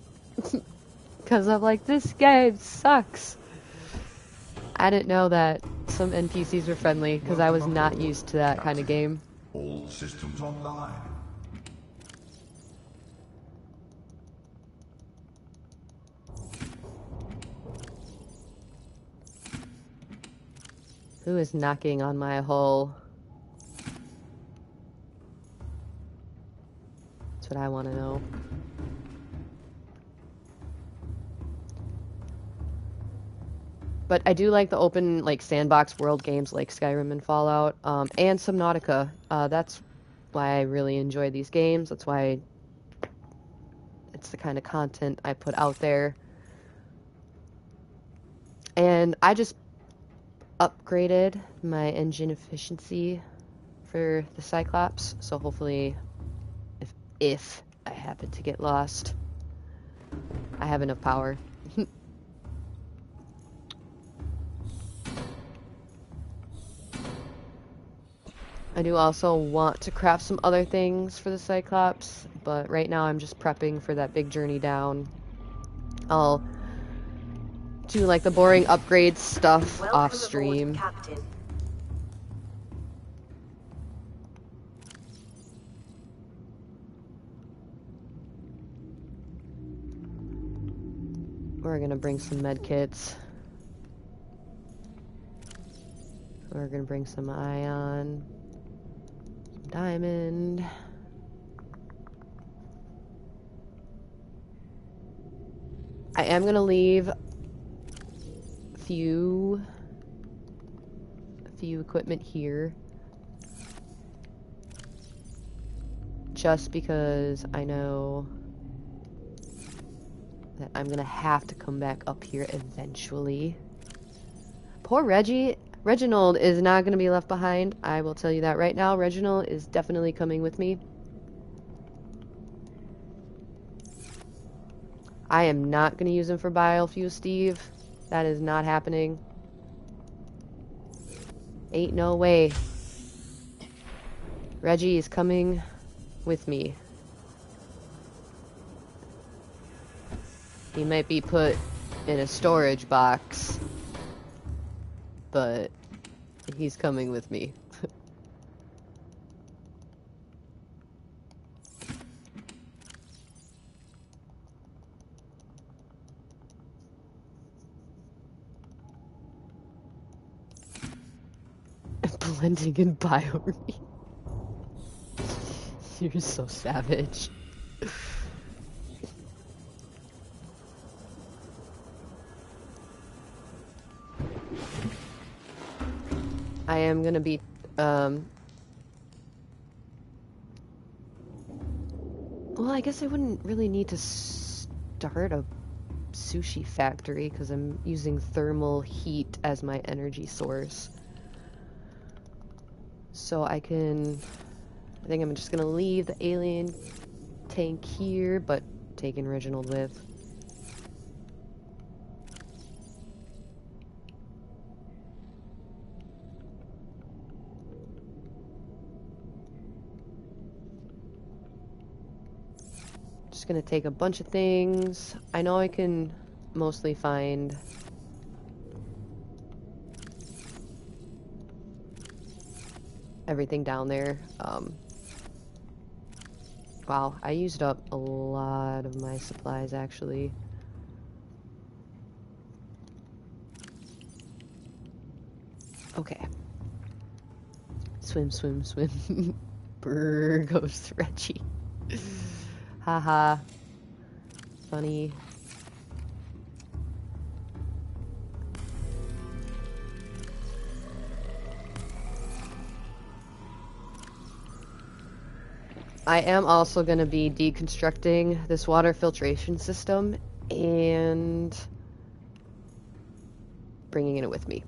Because I'm like, this game sucks. I didn't know that some NPCs were friendly because I was not used to that kind of game. All systems online. Who is knocking on my hull? That's what I want to know. But I do like the open, like, sandbox world games like Skyrim and Fallout, and Subnautica. That's why I really enjoy these games. That's why it's the kind of content I put out there. And I just upgraded my engine efficiency for the Cyclops, so hopefully, if I happen to get lost, I have enough power. I do also want to craft some other things for the Cyclops, but right now I'm just prepping for that big journey down. I'll do like the boring upgrade stuff off stream. Captain. We're gonna bring some med kits. We're gonna bring some ion, some diamond. I am gonna leave a few equipment here. Just because I know that I'm gonna have to come back up here eventually. Poor Reggie. Reginald is not gonna be left behind. I will tell you that right now. Reginald is definitely coming with me. I am not gonna use him for biofuel, Steve. That is not happening. Ain't no way. Reggie is coming with me. He might be put in a storage box, but he's coming with me. Blending in bioread. You're so savage. I am gonna be, well, I guess I wouldn't really need to start a sushi factory because I'm using thermal heat as my energy source. So I think I'm just gonna leave the alien tank here, but taking Reginald with. Just gonna take a bunch of things. I know I can mostly find everything down there. Wow, I used up a lot of my supplies actually. Okay. Swim, swim, swim. Brrr goes Reggie. Haha. Funny. I am also going to be deconstructing this water filtration system and bringing it with me.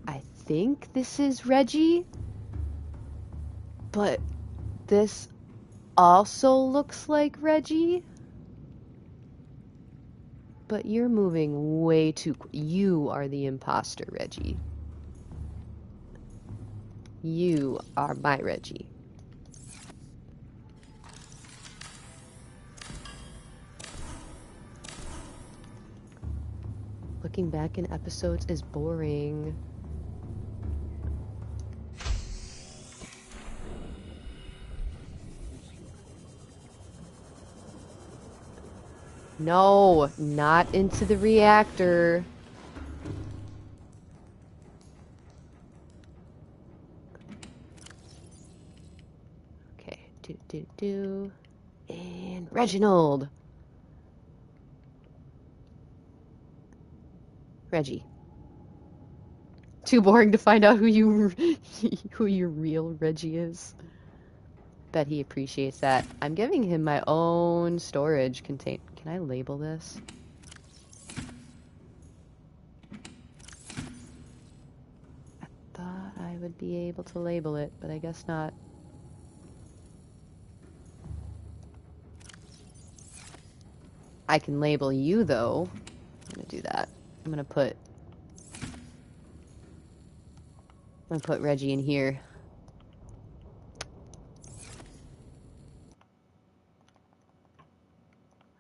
I think this is Reggie, but this also looks like Reggie. But you're moving way too You are the imposter, Reggie. You are my Reggie. Looking back in episodes is boring. No, not into the reactor. Okay, and Reginald. Reggie. Too boring to find out who your real Reggie is. Bet he appreciates that. I'm giving him my own storage container. Can I label this? I thought I would be able to label it, but I guess not. I can label you though. I'm gonna do that. I'm gonna put Reggie in here.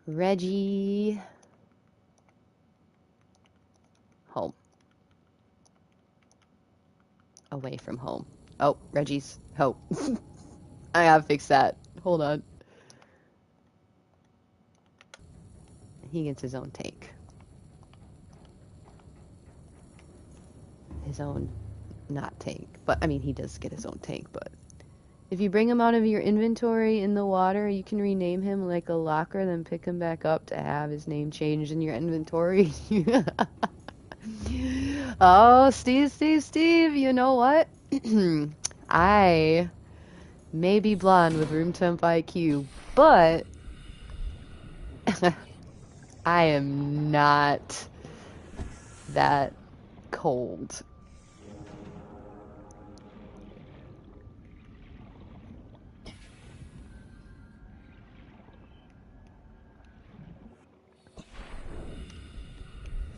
Reggie. Home. Away from home. Oh, Reggie's home. I gotta fix that. Hold on. He gets his own tank. his own, not tank, but I mean, he does get his own tank, but if you bring him out of your inventory in the water, you can rename him like a locker, then pick him back up to have his name changed in your inventory. Oh, Steve, you know what? I may be blonde with room temp IQ, but I am not that cold.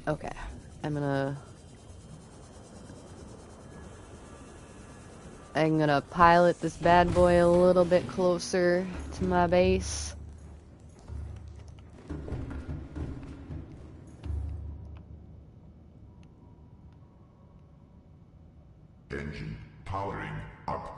Okay, I'm gonna pilot this bad boy a little bit closer to my base. Engine powering up.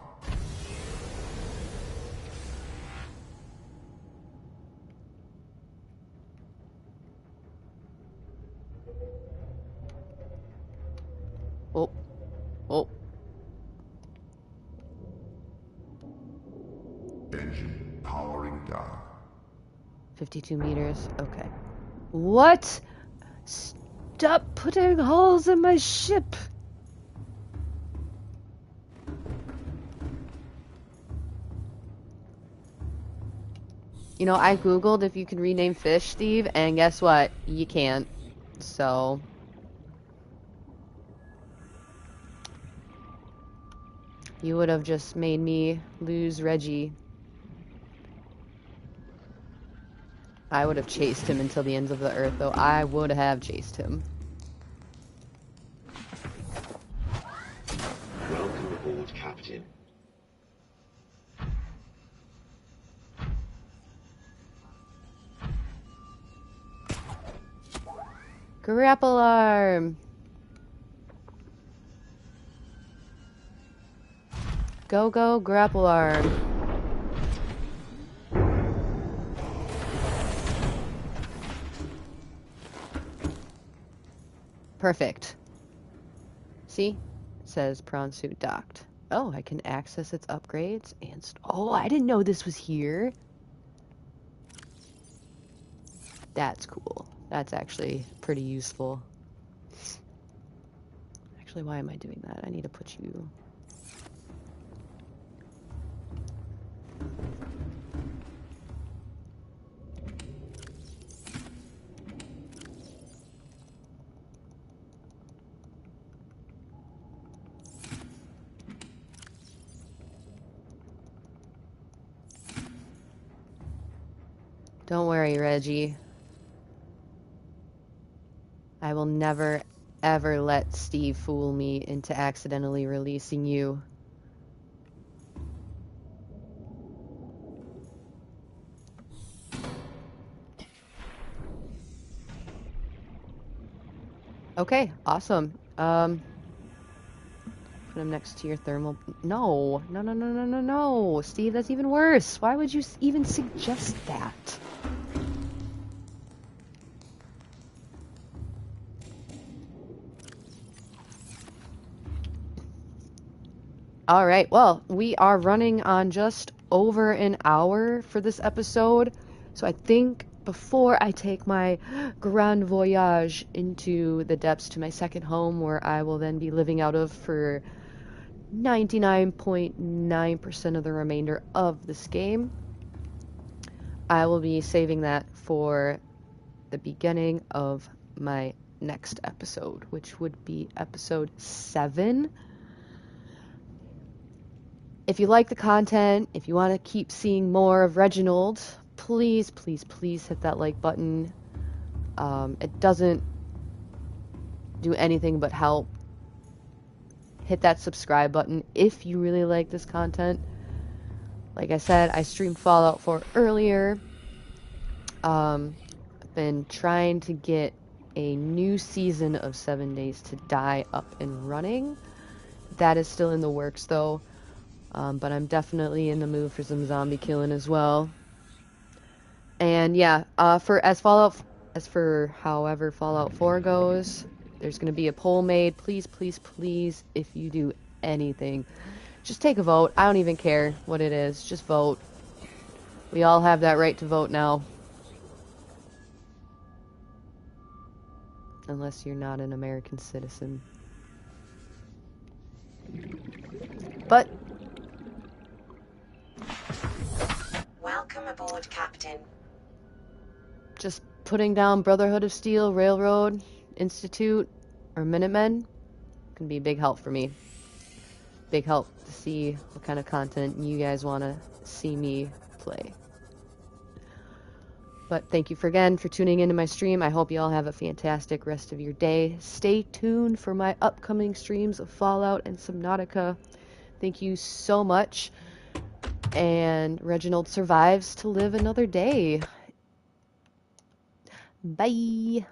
Oh, oh. Engine powering down. 52 meters. Okay. What? Stop putting holes in my ship! You know, I googled if you can rename fish, Steve, and guess what? You can't. So... you would have just made me lose Reggie. I would have chased him until the ends of the earth, though. I would have chased him. Welcome aboard, Captain. Grapple arm! Go, go, grapple arm. Perfect. See? It says prawn suit docked. Oh, I can access its upgrades and... oh, I didn't know this was here. That's cool. That's actually pretty useful. Actually, why am I doing that? I need to put you... Don't worry, Reggie. I will never, ever let Steve fool me into accidentally releasing you. Okay, awesome. Put him next to your thermal... No, no, no, no, no, no, no. Steve, that's even worse. Why would you even suggest that? Alright, well, we are running on just over an hour for this episode. So I think before I take my grand voyage into the depths to my second home, where I will then be living out of for 99.9% of the remainder of this game, I will be saving that for the beginning of my next episode, which would be episode 7. If you like the content, if you want to keep seeing more of Reginald, please, please, please hit that like button. It doesn't do anything but help. Hit that subscribe button if you really like this content. Like I said, I streamed Fallout 4 earlier. I've been trying to get a new season of 7 Days to Die up and running. That is still in the works, though. But I'm definitely in the mood for some zombie killing as well. And yeah, for however Fallout 4 goes, There's going to be a poll made. Please, please, please, if you do anything, just take a vote. I don't even care what it is. Just vote. We all have that right to vote now. Unless you're not an American citizen. But Welcome aboard, Captain. just putting down Brotherhood of Steel, Railroad, Institute, or Minutemen can be a big help for me. Big help to see what kind of content you guys want to see me play. But thank you again for tuning into my stream. I hope you all have a fantastic rest of your day. Stay tuned for my upcoming streams of Fallout and Subnautica. Thank you so much. And Reginald survives to live another day. Bye.